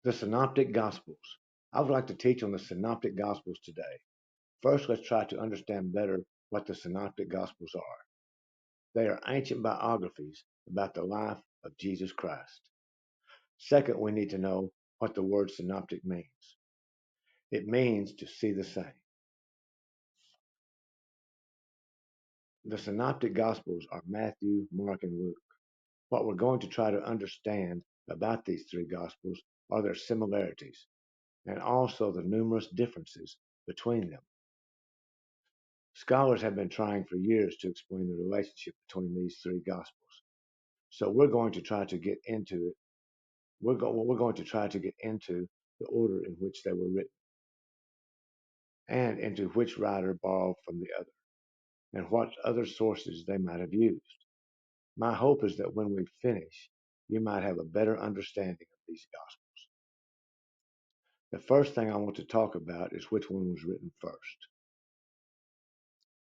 The Synoptic Gospels. I would like to teach on the Synoptic Gospels today. First, let's try to understand better what the Synoptic Gospels are. They are ancient biographies about the life of Jesus Christ. Second, we need to know what the word synoptic means. It means to see the same. The Synoptic Gospels are Matthew, Mark, and Luke. What we're going to try to understand about these three Gospels are their similarities and also the numerous differences between them. Scholars have been trying for years to explain the relationship between these three Gospels. So we're going to try to get into it. We're going to try to get into the order in which they were written and into which writer borrowed from the other and what other sources they might have used. My hope is that when we finish, you might have a better understanding of these Gospels. The first thing I want to talk about is which one was written first.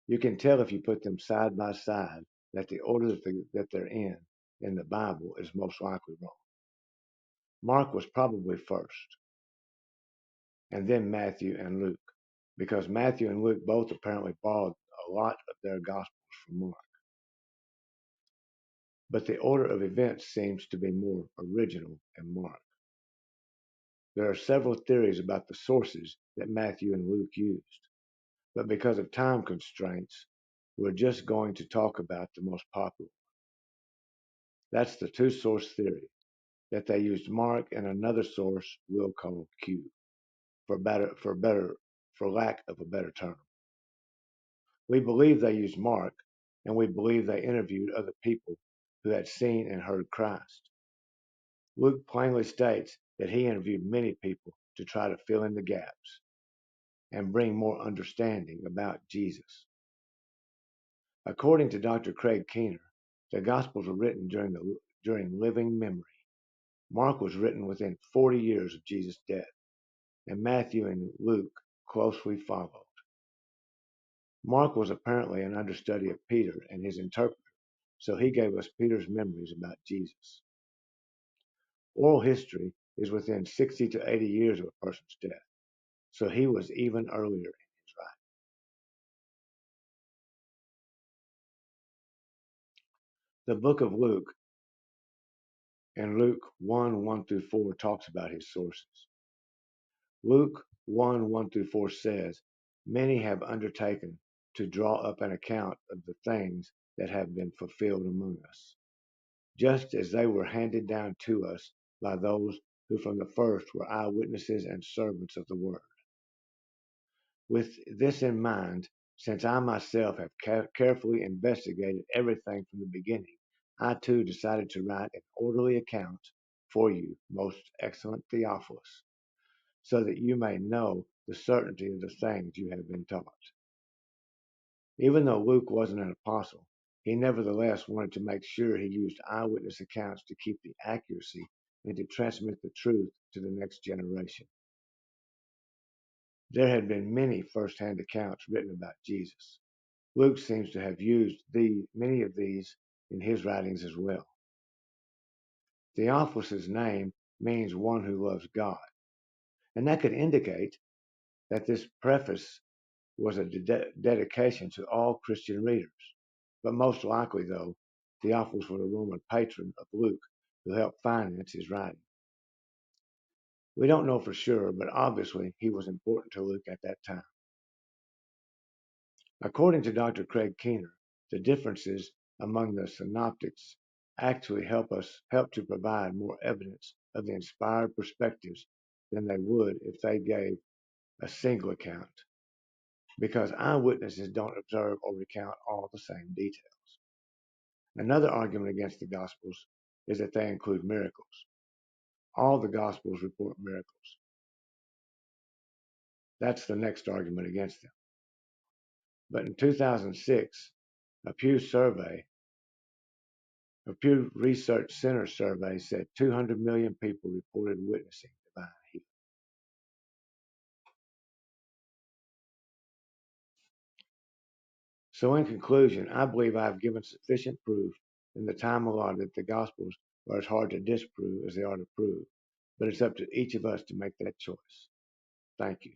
You can tell if you put them side by side that the order that they're in the Bible is most likely wrong. Mark was probably first, and then Matthew and Luke, because Matthew and Luke both apparently borrowed a lot of their Gospels from Mark. But the order of events seems to be more original in Mark. There are several theories about the sources that Matthew and Luke used, but because of time constraints, we're just going to talk about the most popular. That's the two source theory, that they used Mark and another source we'll call Q for lack of a better term. We believe they used Mark, and we believe they interviewed other people who had seen and heard Christ. Luke plainly states that he interviewed many people to try to fill in the gaps and bring more understanding about Jesus. According to Dr. Craig Keener, the Gospels were written during living memory. Mark was written within 40 years of Jesus' death, and Matthew and Luke closely followed. Mark was apparently an understudy of Peter and his interpreter, so he gave us Peter's memories about Jesus. Oral history is within 60 to 80 years of a person's death, so he was even earlier in his writing. The book of Luke and Luke 1 1 through 4 talks about his sources. Luke 1 1 through 4 says, "Many have undertaken to draw up an account of the things that have been fulfilled among us, just as they were handed down to us by those who from the first were eyewitnesses and servants of the word. With this in mind, since I myself have carefully investigated everything from the beginning, I too decided to write an orderly account for you, most excellent Theophilus, so that you may know the certainty of the things you have been taught." Even though Luke wasn't an apostle, he nevertheless wanted to make sure he used eyewitness accounts to keep the accuracy and to transmit the truth to the next generation. There had been many first-hand accounts written about Jesus. Luke seems to have used many of these in his writings as well. Theophilus' name means one who loves God, and that could indicate that this preface was a dedication to all Christian readers. But most likely, though, Theophilus was a Roman patron of Luke who helped finance his writing. We don't know for sure, but obviously he was important to Luke at that time. According to Dr. Craig Keener, the differences among the synoptics actually help to provide more evidence of the inspired perspectives than they would if they gave a single account, because eyewitnesses don't observe or recount all the same details. Another argument against the Gospels is that they include miracles. All the Gospels report miracles. That's the next argument against them. But in 2006, a Pew survey A Pew Research Center survey said 200 million people reported witnessing divine healing. So, in conclusion, I believe I have given sufficient proof in the time allotted that the Gospels are as hard to disprove as they are to prove. but it's up to each of us to make that choice. Thank you.